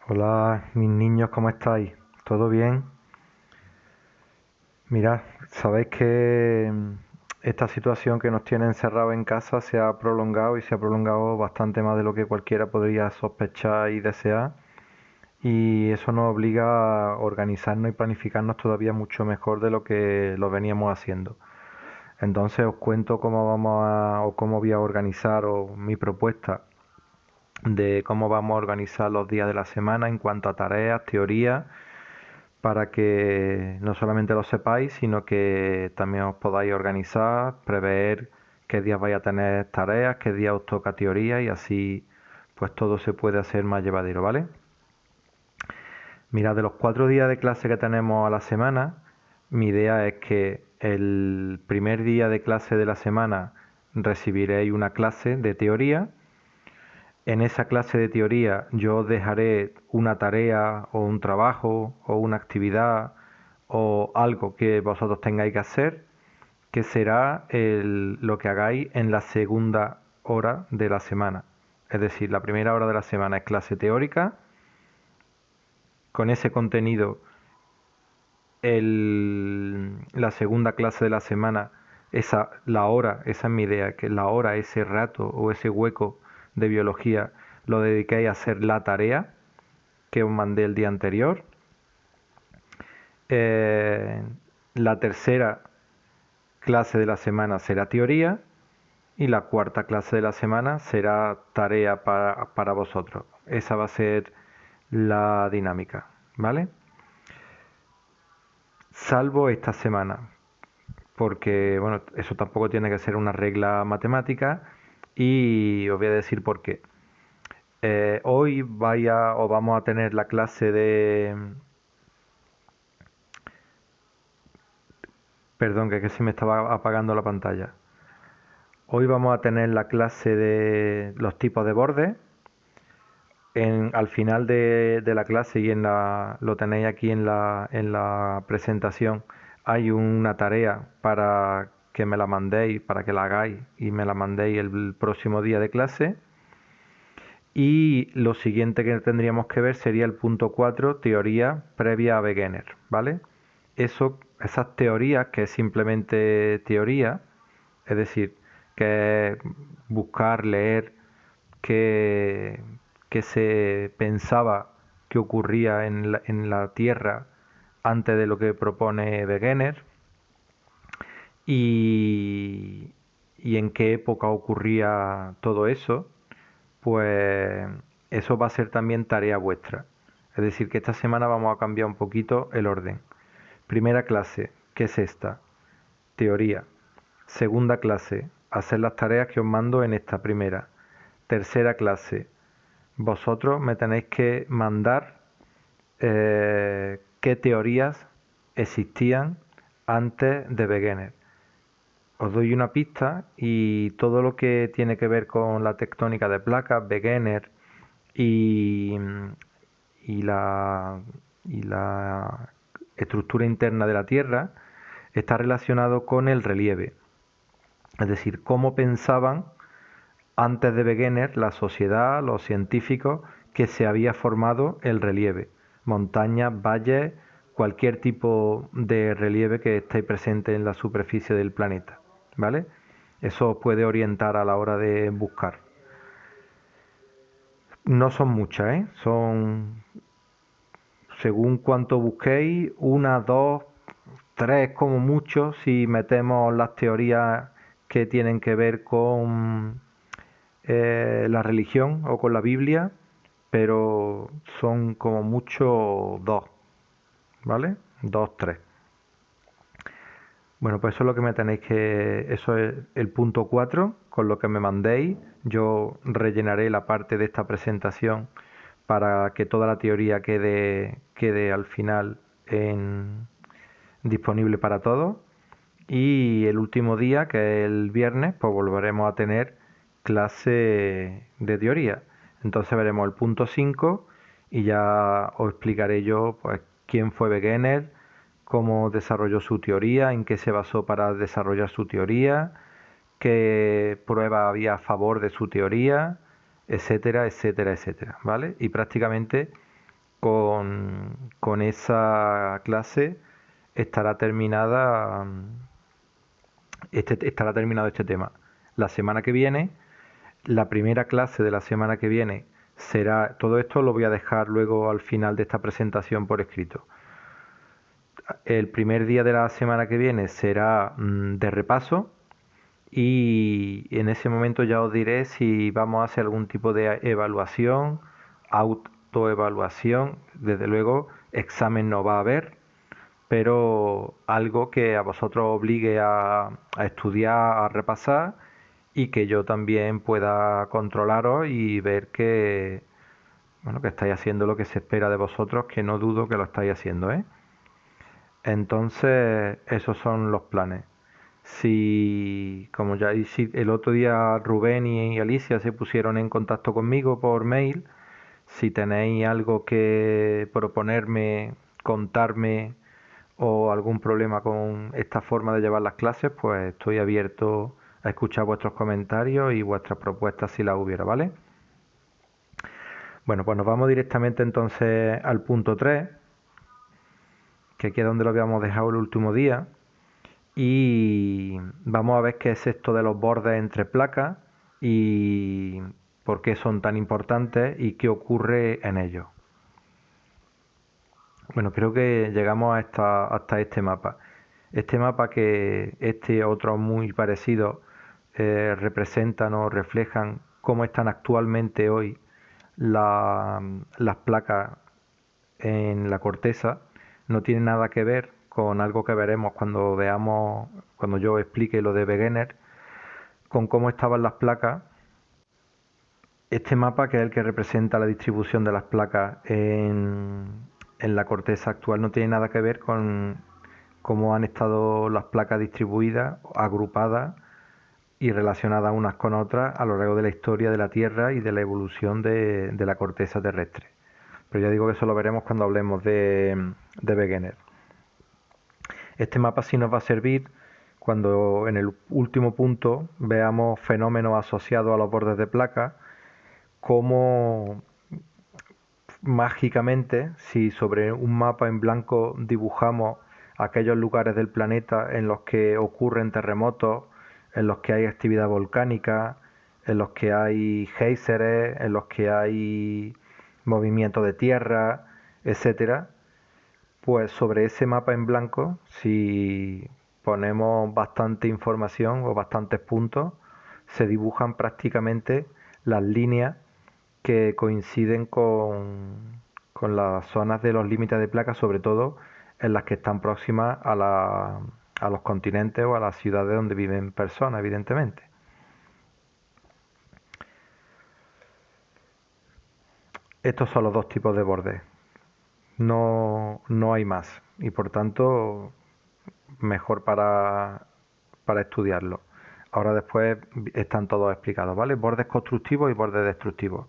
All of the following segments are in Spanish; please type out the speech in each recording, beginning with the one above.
Hola, mis niños, ¿cómo estáis? ¿Todo bien? Mirad, sabéis que esta situación que nos tiene encerrados en casa se ha prolongado y se ha prolongado bastante más de lo que cualquiera podría sospechar y desear. Y eso nos obliga a organizarnos y planificarnos todavía mucho mejor de lo que lo veníamos haciendo. Entonces os cuento cómo vamos a, o cómo voy a organizar, o mi propuesta de cómo vamos a organizar los días de la semana en cuanto a tareas, teorías, para que no solamente lo sepáis, sino que también os podáis organizar, prever qué días vais a tener tareas, qué días os toca teoría, y así pues todo se puede hacer más llevadero, ¿vale? Mira, de los 4 días de clase que tenemos a la semana, mi idea es que el primer día de clase de la semana recibiréis una clase de teoría. En esa clase de teoría yo os dejaré una tarea o un trabajo o una actividad o algo que vosotros tengáis que hacer, que será lo que hagáis en la segunda hora de la semana. Es decir, la primera hora de la semana es clase teórica. Con ese contenido, la segunda clase de la semana, la hora, esa es mi idea, que la hora, ese rato o ese hueco de biología lo dediquéis a hacer la tarea que os mandé el día anterior. Eh, la tercera clase de la semana será teoría y la cuarta clase de la semana será tarea para vosotros. Esa va a ser la dinámica, ¿vale? Salvo esta semana, porque bueno, eso tampoco tiene que ser una regla matemática y os voy a decir por qué. Hoy vamos a tener la clase de... Perdón, que se me estaba apagando la pantalla. Hoy vamos a tener la clase de los tipos de bordes. Al final de la clase y lo tenéis aquí en la presentación, hay una tarea para que me la mandéis, para que la hagáis y me la mandéis el próximo día de clase. Y lo siguiente que tendríamos que ver sería el punto 4, teoría previa a beginner, ¿vale? Esas teorías, que es simplemente teoría, es decir, que es buscar, leer qué, qué se pensaba que ocurría en la Tierra antes de lo que propone Wegener, y, y en qué época ocurría todo eso, pues eso va a ser también tarea vuestra. Es decir, que esta semana vamos a cambiar un poquito el orden. Primera clase, ¿qué es esta? Teoría. Segunda clase, hacer las tareas que os mando en esta primera. Tercera clase, vosotros me tenéis que mandar qué teorías existían antes de Wegener. Os doy una pista y todo lo que tiene que ver con la tectónica de placas, Wegener y, y la, y la estructura interna de la Tierra está relacionado con el relieve. Es decir, cómo pensaban antes de Wegener la sociedad, los científicos, que se había formado el relieve. Montañas, valles, cualquier tipo de relieve que esté presente en la superficie del planeta. ¿Vale? Eso os puede orientar a la hora de buscar. No son muchas, ¿eh? Son, según cuánto busquéis, una, dos, tres como mucho, si metemos las teorías que tienen que ver con la religión o con la Biblia, pero son como mucho dos, ¿vale? Dos, tres. Bueno, pues eso es lo que me tenéis que... Eso es el punto 4 con lo que me mandéis. Yo rellenaré la parte de esta presentación para que toda la teoría quede al final disponible para todos. Y el último día, que es el viernes, pues volveremos a tener clase de teoría. Entonces veremos el punto 5 y ya os explicaré yo pues quién fue Wegener, cómo desarrolló su teoría, en qué se basó para desarrollar su teoría, qué prueba había a favor de su teoría, etcétera, etcétera, etcétera, ¿vale? Y prácticamente con esa clase estará terminada, estará terminado este tema. La semana que viene, la primera clase de la semana que viene será, todo esto lo voy a dejar luego al final de esta presentación por escrito. El primer día de la semana que viene será de repaso y en ese momento ya os diré si vamos a hacer algún tipo de evaluación, autoevaluación. Desde luego, examen no va a haber, pero algo que a vosotros obligue a estudiar, a repasar y que yo también pueda controlaros y ver que, bueno, que estáis haciendo lo que se espera de vosotros, que no dudo que lo estáis haciendo, ¿eh? Entonces, esos son los planes. Si, como ya si el otro día Rubén y Alicia se pusieron en contacto conmigo por mail, si tenéis algo que proponerme, contarme o algún problema con esta forma de llevar las clases, pues estoy abierto a escuchar vuestros comentarios y vuestras propuestas si las hubiera, ¿vale? Bueno, pues nos vamos directamente entonces al punto 3, que aquí es donde lo habíamos dejado el último día. Y vamos a ver qué es esto de los bordes entre placas y por qué son tan importantes y qué ocurre en ellos. Bueno, creo que llegamos hasta este mapa. Este mapa que este otro muy parecido representan o reflejan cómo están actualmente hoy las placas en la corteza. No tiene nada que ver con algo que veremos cuando veamos, cuando yo explique lo de Wegener, con cómo estaban las placas. Este mapa, que es el que representa la distribución de las placas en la corteza actual, no tiene nada que ver con cómo han estado las placas distribuidas, agrupadas y relacionadas unas con otras a lo largo de la historia de la Tierra y de la evolución de la corteza terrestre. Pero ya digo que eso lo veremos cuando hablemos de Wegener. Este mapa sí nos va a servir cuando en el último punto veamos fenómenos asociados a los bordes de placa, cómo mágicamente, si sobre un mapa en blanco dibujamos aquellos lugares del planeta en los que ocurren terremotos, en los que hay actividad volcánica, en los que hay géiseres, en los que hay movimiento de tierra, etcétera, pues sobre ese mapa en blanco, si ponemos bastante información o bastantes puntos, se dibujan prácticamente las líneas que coinciden con las zonas de los límites de placa, sobre todo en las que están próximas a los continentes o a las ciudades donde viven personas, evidentemente. Estos son los dos tipos de bordes. No hay más. Y por tanto, mejor para estudiarlo. Ahora después están todos explicados, ¿vale? Bordes constructivos y bordes destructivos.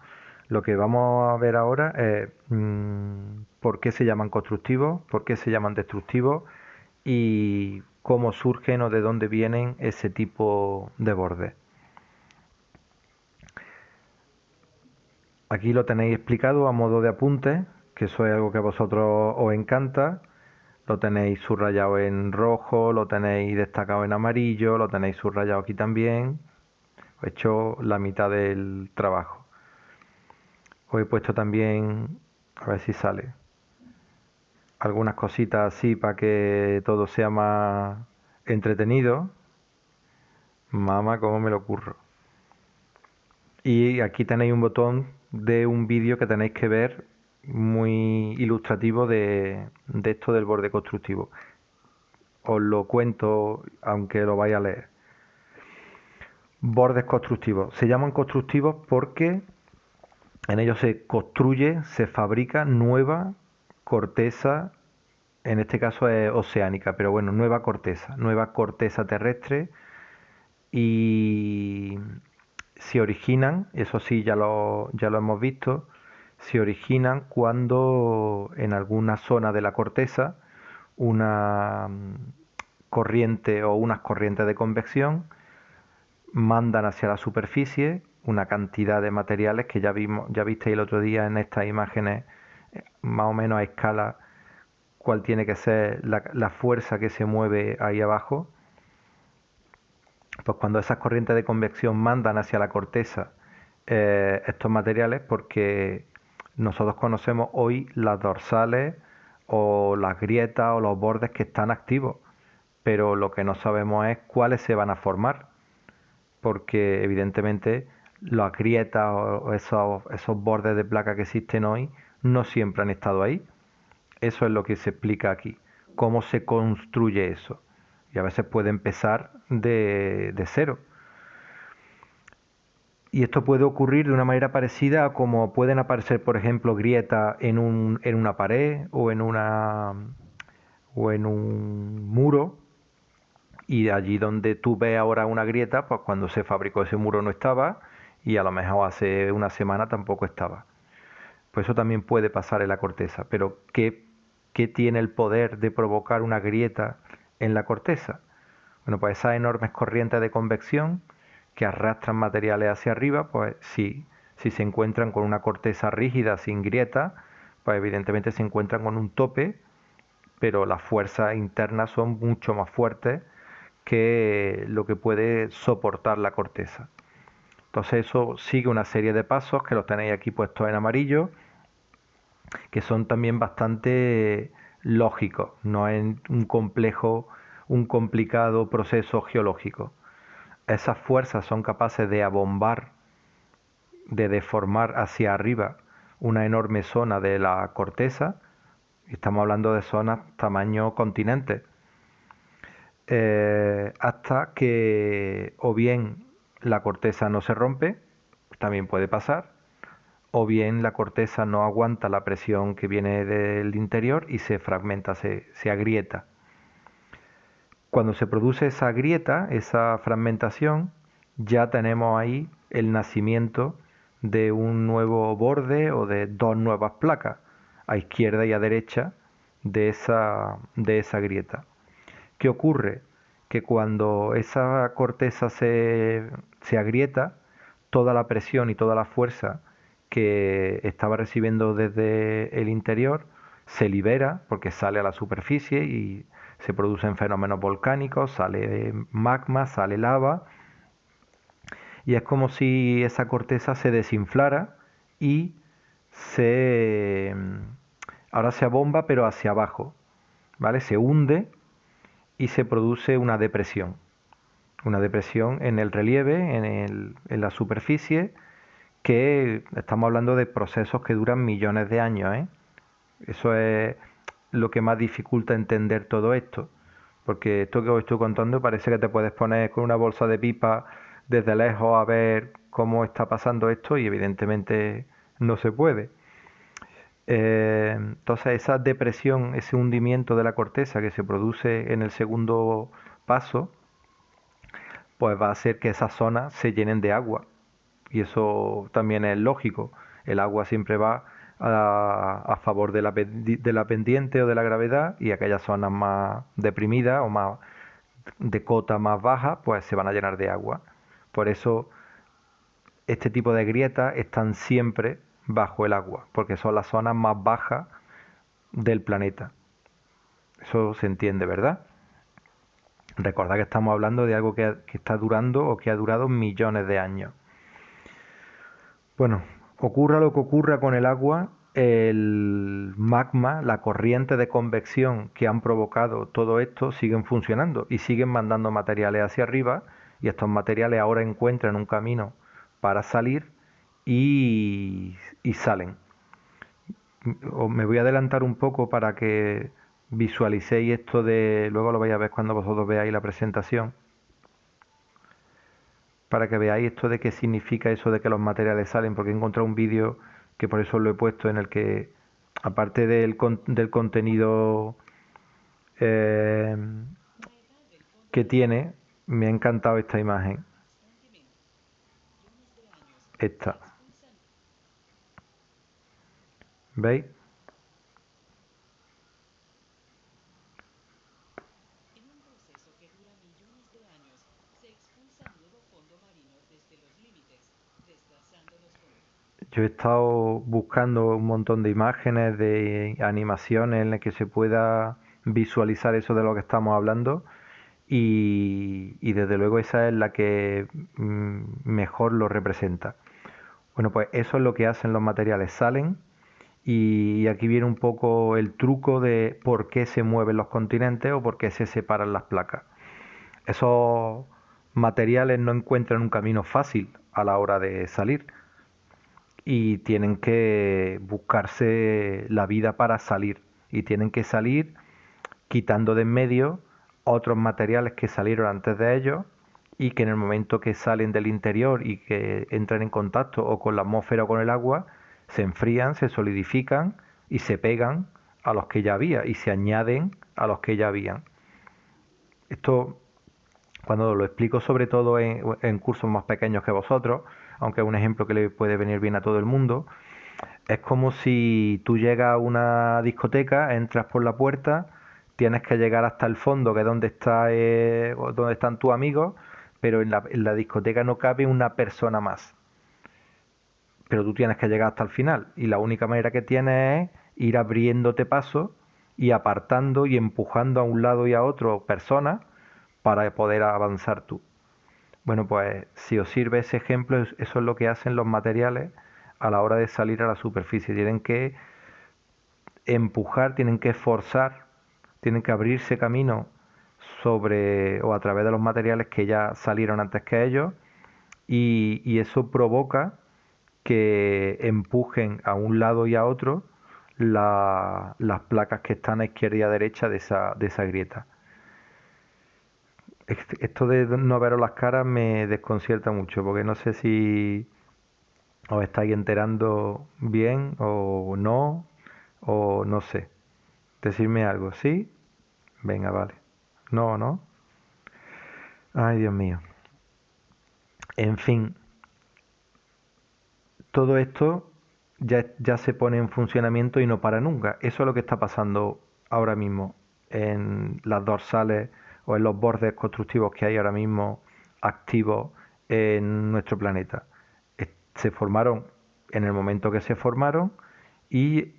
Lo que vamos a ver ahora es por qué se llaman constructivos, por qué se llaman destructivos y cómo surgen o de dónde vienen ese tipo de bordes. Aquí lo tenéis explicado a modo de apunte, que eso es algo que a vosotros os encanta. Lo tenéis subrayado en rojo, lo tenéis destacado en amarillo, lo tenéis subrayado aquí también. He hecho la mitad del trabajo. Os he puesto también, a ver si sale, algunas cositas así para que todo sea más entretenido. Mamá, cómo me lo ocurro. Y aquí tenéis un botón de un vídeo que tenéis que ver muy ilustrativo de esto del borde constructivo. Os lo cuento aunque lo vaya a leer. Bordes constructivos. Se llaman constructivos porque en ellos se construye, se fabrica nueva corteza, en este caso es oceánica, pero bueno, nueva corteza terrestre y se originan, eso sí ya lo hemos visto, se originan cuando en alguna zona de la corteza una corriente o unas corrientes de convección mandan hacia la superficie una cantidad de materiales que ya visteis el otro día en estas imágenes más o menos a escala cuál tiene que ser la fuerza que se mueve ahí abajo, pues cuando esas corrientes de convección mandan hacia la corteza estos materiales, porque nosotros conocemos hoy las dorsales o las grietas o los bordes que están activos, pero lo que no sabemos es cuáles se van a formar, porque evidentemente las grietas o esos bordes de placa que existen hoy no siempre han estado ahí. Eso es lo que se explica aquí, cómo se construye eso. Y a veces puede empezar de cero. Y esto puede ocurrir de una manera parecida a como pueden aparecer, por ejemplo, grietas en una pared o en un muro. Y allí donde tú ves ahora una grieta, pues cuando se fabricó ese muro no estaba y a lo mejor hace una semana tampoco estaba. Pues eso también puede pasar en la corteza. Pero ¿qué tiene el poder de provocar una grieta en la corteza? Bueno, pues esas enormes corrientes de convección que arrastran materiales hacia arriba, pues si se encuentran con una corteza rígida sin grieta, pues evidentemente se encuentran con un tope, pero las fuerzas internas son mucho más fuertes que lo que puede soportar la corteza. Entonces eso sigue una serie de pasos que los tenéis aquí puestos en amarillo, que son también bastante lógicos, no es un complicado proceso geológico. Esas fuerzas son capaces de abombar, de deformar hacia arriba una enorme zona de la corteza. Estamos hablando de zonas tamaño continente. Hasta que o bien la corteza no se rompe, también puede pasar, o bien la corteza no aguanta la presión que viene del interior y se fragmenta, se agrieta. Cuando se produce esa grieta, esa fragmentación, ya tenemos ahí el nacimiento de un nuevo borde o de dos nuevas placas, a izquierda y a derecha de esa grieta. ¿Qué ocurre? Que cuando esa corteza se agrieta, toda la presión y toda la fuerza que estaba recibiendo desde el interior se libera porque sale a la superficie y se producen fenómenos volcánicos, sale magma, sale lava y es como si esa corteza se desinflara y se ahora se abomba pero hacia abajo, ¿vale? Se hunde y se produce una depresión en el relieve, en la superficie, que estamos hablando de procesos que duran millones de años, ¿eh? Eso es lo que más dificulta entender todo esto, porque esto que os estoy contando parece que te puedes poner con una bolsa de pipa desde lejos a ver cómo está pasando esto y evidentemente no se puede. Entonces esa depresión, ese hundimiento de la corteza que se produce en el segundo paso, pues va a hacer que esas zonas se llenen de agua. Y eso también es lógico. El agua siempre va a favor de la pendiente o de la gravedad y aquellas zonas más deprimidas o más de cota más baja, pues se van a llenar de agua. Por eso este tipo de grietas están siempre bajo el agua, porque son las zonas más bajas del planeta. Eso se entiende, ¿verdad? Recordad que estamos hablando de algo que está durando o que ha durado millones de años. Bueno, ocurra lo que ocurra con el agua, el magma, la corriente de convección que han provocado todo esto siguen funcionando y siguen mandando materiales hacia arriba y estos materiales ahora encuentran un camino para salir y salen. Me voy a adelantar un poco para que visualicéis esto de, luego lo vais a ver cuando vosotros veáis la presentación, para que veáis esto de qué significa eso de que los materiales salen, porque he encontrado un vídeo que por eso lo he puesto en el que, aparte del contenido eh, que tiene, me ha encantado esta imagen. Esta. ¿Veis? Yo estado buscando un montón de imágenes, de animaciones en las que se pueda visualizar eso de lo que estamos hablando y desde luego esa es la que mejor lo representa. Bueno, pues eso es lo que hacen los materiales, salen y aquí viene un poco el truco de por qué se mueven los continentes o por qué se separan las placas. Esos materiales no encuentran un camino fácil a la hora de salir y tienen que buscarse la vida para salir y tienen que salir quitando de en medio otros materiales que salieron antes de ellos y que en el momento que salen del interior y que entran en contacto o con la atmósfera o con el agua, se enfrían, se solidifican y se pegan a los que ya había y se añaden a los que ya habían. Esto, cuando lo explico sobre todo en cursos más pequeños que vosotros, aunque es un ejemplo que le puede venir bien a todo el mundo, es como si tú llegas a una discoteca, entras por la puerta, tienes que llegar hasta el fondo, que es donde están tus amigos, pero en la discoteca no cabe una persona más. Pero tú tienes que llegar hasta el final y la única manera que tienes es ir abriéndote paso y apartando y empujando a un lado y a otro personas para poder avanzar tú. Bueno, pues si os sirve ese ejemplo, eso es lo que hacen los materiales a la hora de salir a la superficie. Tienen que empujar, tienen que forzar, tienen que abrirse camino sobre o a través de los materiales que ya salieron antes que ellos y eso provoca que empujen a un lado y a otro las placas que están a izquierda y a derecha de esa grieta. Esto de no veros las caras me desconcierta mucho porque no sé si os estáis enterando bien o no sé. Decirme algo, ¿sí? Venga, vale. No, ¿no? Ay, Dios mío. En fin, todo esto ya se pone en funcionamiento y no para nunca. Eso es lo que está pasando ahora mismo en las dorsales o en los bordes constructivos que hay ahora mismo activos en nuestro planeta. Se formaron en el momento que se formaron y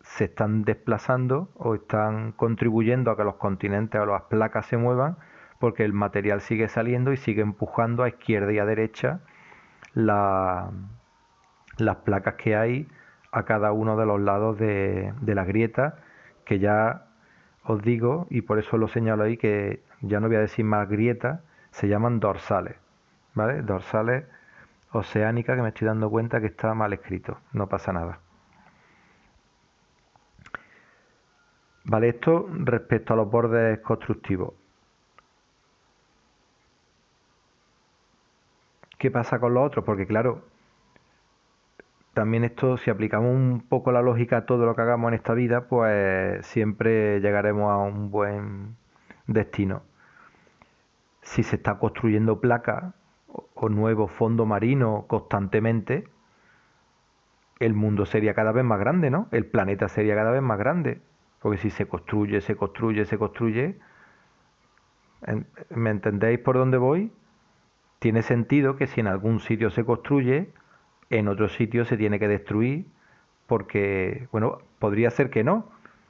se están desplazando o están contribuyendo a que los continentes o las placas se muevan porque el material sigue saliendo y sigue empujando a izquierda y a derecha la, las placas que hay a cada uno de los lados de la grieta, que ya os digo, y por eso lo señalo ahí, que ya no voy a decir más grietas, se llaman dorsales, ¿vale? Dorsales oceánicas, que me estoy dando cuenta que está mal escrito, no pasa nada. Vale, esto respecto a los bordes constructivos. ¿Qué pasa con los otros? Porque claro, también esto, si aplicamos un poco la lógica a todo lo que hagamos en esta vida, pues siempre llegaremos a un buen destino. Si se está construyendo placa o nuevo fondo marino constantemente, el mundo sería cada vez más grande, ¿no? El planeta sería cada vez más grande. Porque si se construye, se construye, se construye, ¿me entendéis por dónde voy? Tiene sentido que si en algún sitio se construye, en otro sitio se tiene que destruir, porque, bueno, podría ser que no,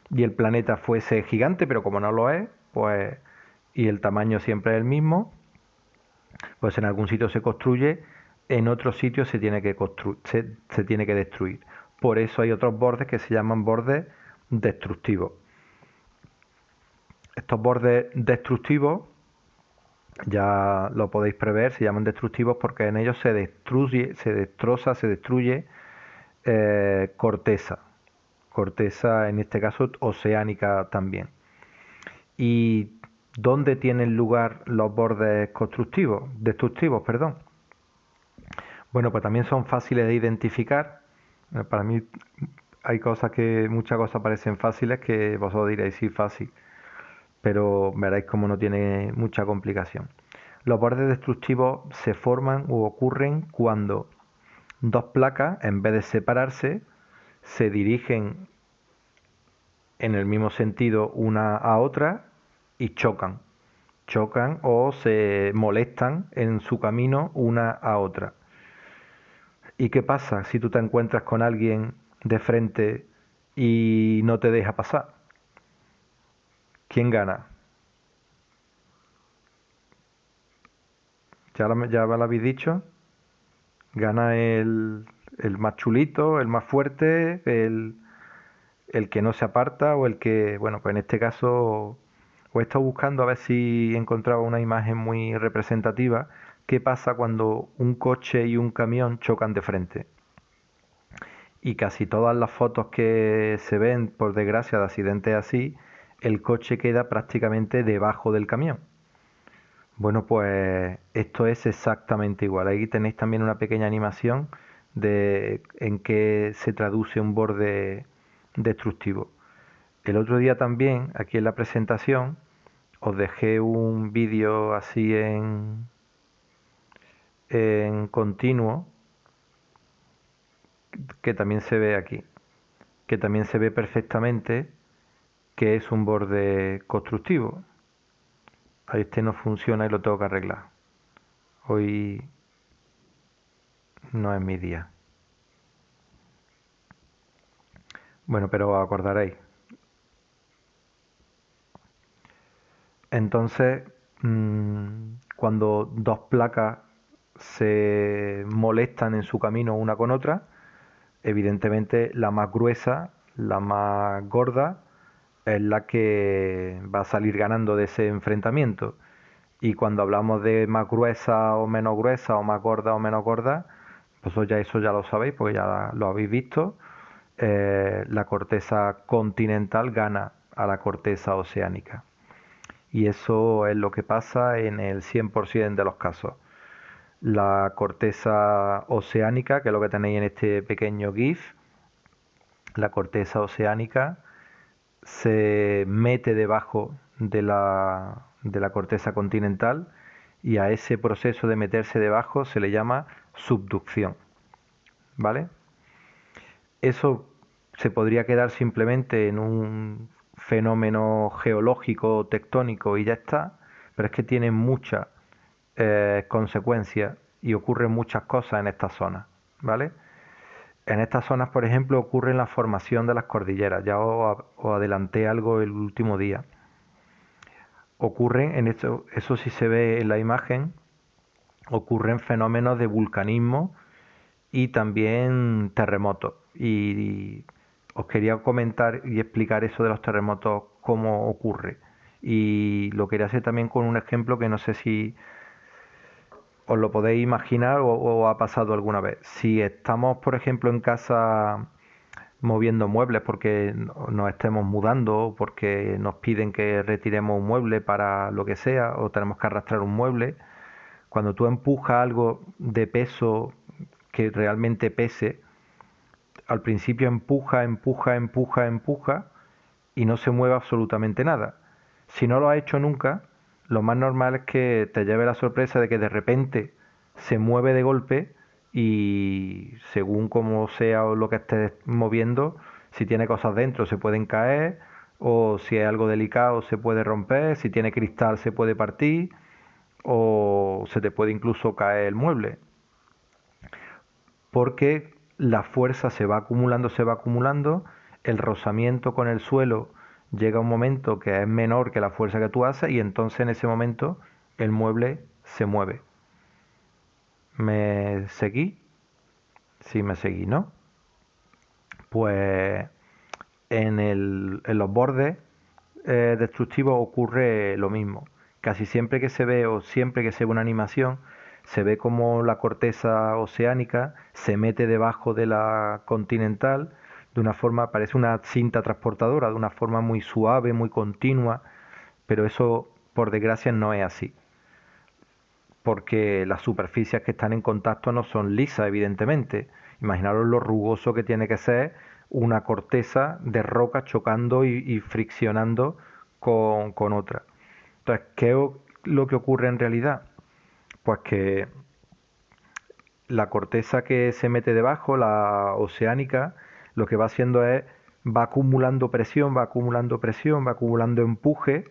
y el planeta fuese gigante, pero como no lo es, pues, y el tamaño siempre es el mismo, pues en algún sitio se construye, en otro sitio se tiene que se tiene que destruir. Por eso hay otros bordes que se llaman bordes destructivos. Estos bordes destructivos ya lo podéis prever, se llaman destructivos porque en ellos se destruye, se destroza, se destruye corteza. Corteza, en este caso, oceánica también. ¿Y dónde tienen lugar los bordes constructivos, destructivos, perdón? Bueno, pues también son fáciles de identificar. Para mí hay muchas cosas parecen fáciles que vosotros diréis sí, fácil, pero veréis como no tiene mucha complicación. Los bordes destructivos se forman u ocurren cuando dos placas, en vez de separarse, se dirigen en el mismo sentido una a otra y chocan. Chocan o se molestan en su camino una a otra. ¿Y qué pasa si tú te encuentras con alguien de frente y no te deja pasar? ¿Quién gana? Ya me lo habéis dicho. Gana el más chulito, el más fuerte, el que no se aparta o el que, bueno, pues en este caso, os he estado buscando a ver si encontraba una imagen muy representativa. ¿Qué pasa cuando un coche y un camión chocan de frente? Y casi todas las fotos que se ven, por desgracia, de accidentes así, el coche queda prácticamente debajo del camión. Bueno, pues esto es exactamente igual. Ahí tenéis también una pequeña animación de en qué se traduce un borde destructivo. El otro día también, aquí en la presentación, os dejé un vídeo así en continuo, que también se ve aquí, que también se ve perfectamente que es un borde constructivo. Ahí este no funciona y lo tengo que arreglar. Hoy no es mi día. Bueno, pero os acordaréis. Entonces, cuando dos placas se molestan en su camino una con otra, evidentemente la más gruesa, la más gorda, es la que va a salir ganando de ese enfrentamiento. Y cuando hablamos de más gruesa o menos gruesa, o más gorda o menos gorda, pues eso ya lo sabéis porque ya lo habéis visto. La corteza continental gana a la corteza oceánica. Y eso es lo que pasa en el 100% de los casos. La corteza oceánica, que es lo que tenéis en este pequeño GIF, la corteza oceánica se mete debajo de la corteza continental y a ese proceso de meterse debajo se le llama subducción. ¿Vale? Eso se podría quedar simplemente en un fenómeno geológico tectónico y ya está, pero es que tiene muchas consecuencias y ocurren muchas cosas en estas zonas, ¿vale? En estas zonas, por ejemplo, ocurre la formación de las cordilleras. Ya os adelanté algo el último día. Ocurren, en esto, eso sí se ve en la imagen, ocurren fenómenos de vulcanismo y también terremotos. Y os quería comentar y explicar eso de los terremotos, cómo ocurre. Y lo quería hacer también con un ejemplo que no sé si os lo podéis imaginar o ha pasado alguna vez. Si estamos, por ejemplo, en casa moviendo muebles porque nos estemos mudando, porque nos piden que retiremos un mueble para lo que sea, o tenemos que arrastrar un mueble, cuando tú empujas algo de peso que realmente pese, al principio empuja y no se mueve absolutamente nada. Si no lo has hecho nunca, lo más normal es que te lleve la sorpresa de que de repente se mueve de golpe y según como sea lo que estés moviendo, si tiene cosas dentro se pueden caer o si es algo delicado se puede romper, si tiene cristal se puede partir o se te puede incluso caer el mueble porque la fuerza se va acumulando, el rozamiento con el suelo llega a un momento que es menor que la fuerza que tú haces y entonces en ese momento el mueble se mueve. ¿Me seguí? Sí, me seguí, ¿no? Pues en los bordes destructivos ocurre lo mismo. Casi siempre que se ve o siempre que se ve una animación, se ve como la corteza oceánica se mete debajo de la continental de una forma, parece una cinta transportadora, de una forma muy suave, muy continua, pero eso por desgracia no es así, porque las superficies que están en contacto no son lisas, evidentemente. Imaginaros lo rugoso que tiene que ser una corteza de roca chocando y friccionando con otra. Entonces, ¿qué es lo que ocurre en realidad? Pues que la corteza que se mete debajo, la oceánica, lo que va haciendo es, va acumulando presión, va acumulando presión, va acumulando empuje,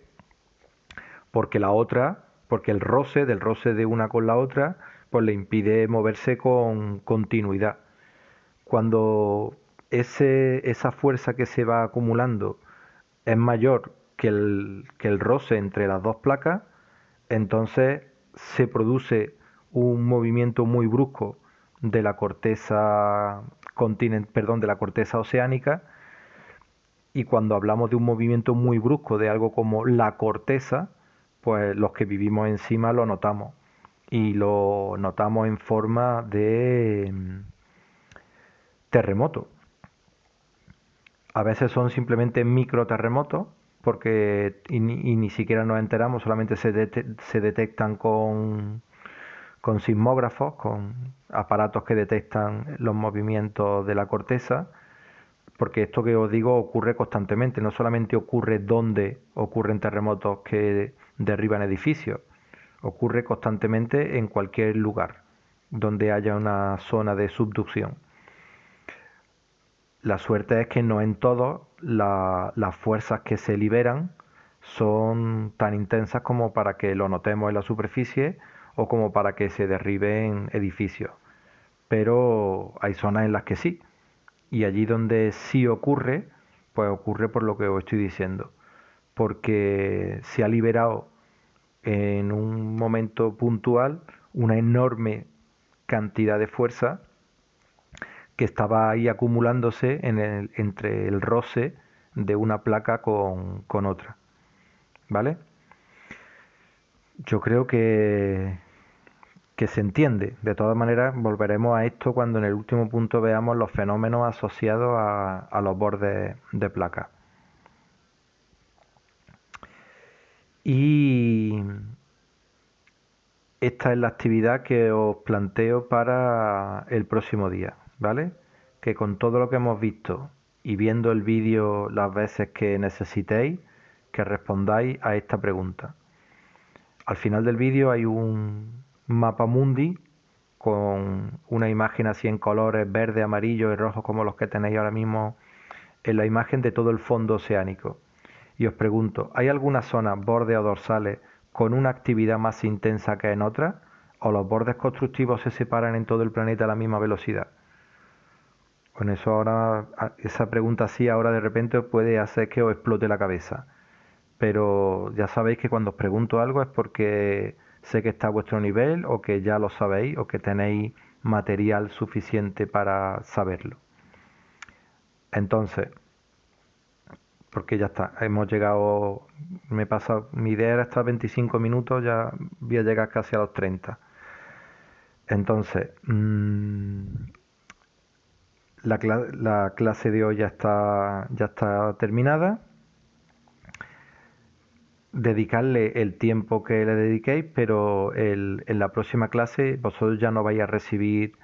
porque la otra, porque del roce de una con la otra, pues le impide moverse con continuidad. Cuando esa fuerza que se va acumulando es mayor que el roce entre las dos placas, entonces se produce un movimiento muy brusco de la corteza de la corteza oceánica, y cuando hablamos de un movimiento muy brusco de algo como la corteza, pues los que vivimos encima lo notamos, y lo notamos en forma de terremoto. A veces son simplemente microterremotos, porque y ni siquiera nos enteramos, solamente se detectan con sismógrafos, con aparatos que detectan los movimientos de la corteza, porque esto que os digo ocurre constantemente, no solamente ocurre donde ocurren terremotos que derriban edificios, ocurre constantemente en cualquier lugar donde haya una zona de subducción. La suerte es que no en todos las fuerzas que se liberan son tan intensas como para que lo notemos en la superficie o como para que se derriben edificios. Pero hay zonas en las que sí. Y allí donde sí ocurre, pues ocurre por lo que os estoy diciendo. Porque se ha liberado en un momento puntual una enorme cantidad de fuerza que estaba ahí acumulándose entre el roce de una placa con otra. ¿Vale? Yo creo que se entiende. De todas maneras, volveremos a esto cuando en el último punto veamos los fenómenos asociados a los bordes de placa. Y esta es la actividad que os planteo para el próximo día, ¿vale? Que con todo lo que hemos visto y viendo el vídeo las veces que necesitéis, que respondáis a esta pregunta. Al final del vídeo hay un mapa mundi con una imagen así en colores verde, amarillo y rojo como los que tenéis ahora mismo en la imagen de todo el fondo oceánico. Y os pregunto, ¿hay alguna zona, bordes o dorsales, con una actividad más intensa que en otras? ¿O los bordes constructivos se separan en todo el planeta a la misma velocidad? Con eso ahora, esa pregunta así ahora de repente puede hacer que os explote la cabeza. Pero ya sabéis que cuando os pregunto algo es porque sé que está a vuestro nivel o que ya lo sabéis o que tenéis material suficiente para saberlo. Entonces, porque ya está, hemos llegado, mi idea era estar 25 minutos, ya voy a llegar casi a los 30. Entonces, la clase de hoy ya está terminada. Dedicarle el tiempo que le dediquéis, pero en la próxima clase vosotros ya no vais a recibir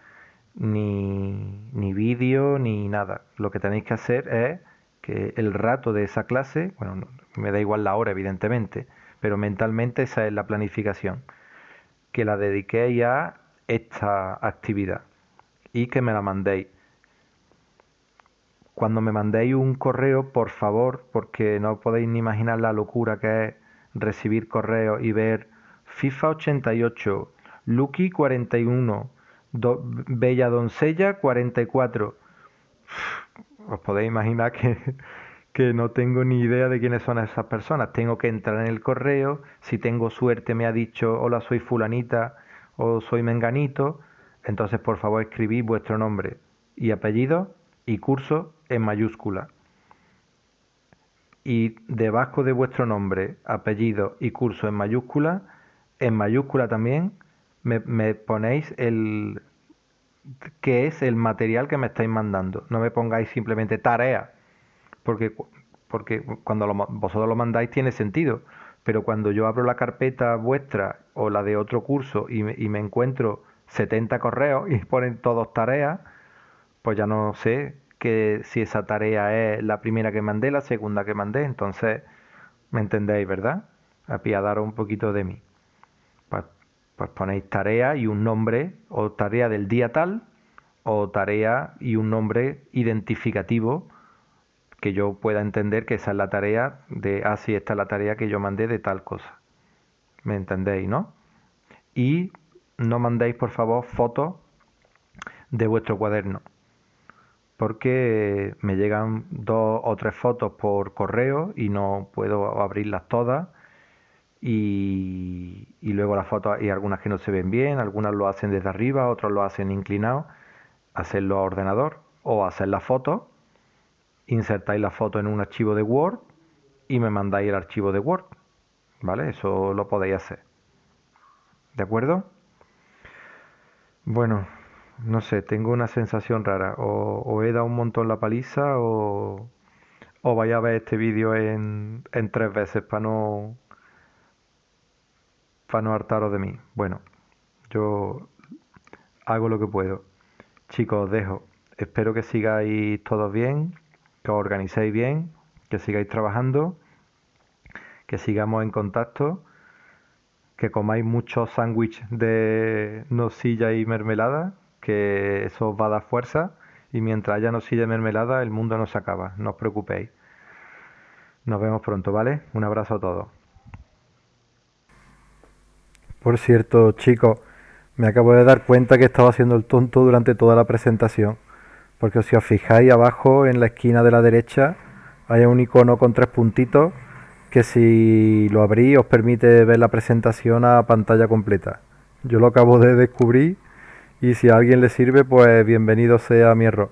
ni vídeo ni nada. Lo que tenéis que hacer es que el rato de esa clase, bueno, me da igual la hora evidentemente, pero mentalmente esa es la planificación, que la dediquéis a esta actividad y que me la mandéis. Cuando me mandéis un correo, por favor, porque no podéis ni imaginar la locura que es recibir correos y ver FIFA 88, Lucky 41, Bella Doncella 44. Os podéis imaginar que no tengo ni idea de quiénes son esas personas. Tengo que entrar en el correo. Si tengo suerte me ha dicho, hola, soy fulanita o soy menganito. Entonces, por favor, escribid vuestro nombre y apellido y curso en mayúscula. Y debajo de vuestro nombre, apellido y curso en mayúscula también, me ponéis qué es el material que me estáis mandando. No me pongáis simplemente tarea, porque, porque cuando vosotros lo mandáis tiene sentido, pero cuando yo abro la carpeta vuestra o la de otro curso y me encuentro 70 correos y ponen todos tareas, pues ya no sé que si esa tarea es la primera que mandé, la segunda que mandé, entonces me entendéis, ¿verdad? Apiadaros un poquito de mí. Pues, pues ponéis tarea y un nombre, o tarea del día tal, o tarea y un nombre identificativo que yo pueda entender que esa es la tarea de, sí, esta es la tarea que yo mandé de tal cosa. ¿Me entendéis, no? Y no mandéis por favor fotos de vuestro cuaderno, porque me llegan 2 o 3 fotos por correo y no puedo abrirlas todas y luego las fotos hay algunas que no se ven bien, algunas lo hacen desde arriba, otras lo hacen inclinado. Hacerlo a ordenador o hacer la foto, insertáis la foto en un archivo de Word y me mandáis el archivo de Word, ¿vale? Eso lo podéis hacer, ¿de acuerdo? Bueno, no sé, tengo una sensación rara. O he dado un montón la paliza o vaya a ver este vídeo en 3 veces para no hartaros de mí. Bueno, yo hago lo que puedo. Chicos, os dejo. Espero que sigáis todos bien, que os organicéis bien, que sigáis trabajando, que sigamos en contacto, que comáis muchos sándwiches de nocilla y mermelada, que eso os va a dar fuerza. Y mientras haya nocilla y mermelada, el mundo no se acaba. No os preocupéis. Nos vemos pronto, ¿vale? Un abrazo a todos. Por cierto, chicos, me acabo de dar cuenta que estaba haciendo el tonto durante toda la presentación. Porque si os fijáis abajo en la esquina de la derecha hay un icono con 3 puntitos que si lo abrís os permite ver la presentación a pantalla completa. Yo lo acabo de descubrir y si a alguien le sirve pues bienvenido sea mi error.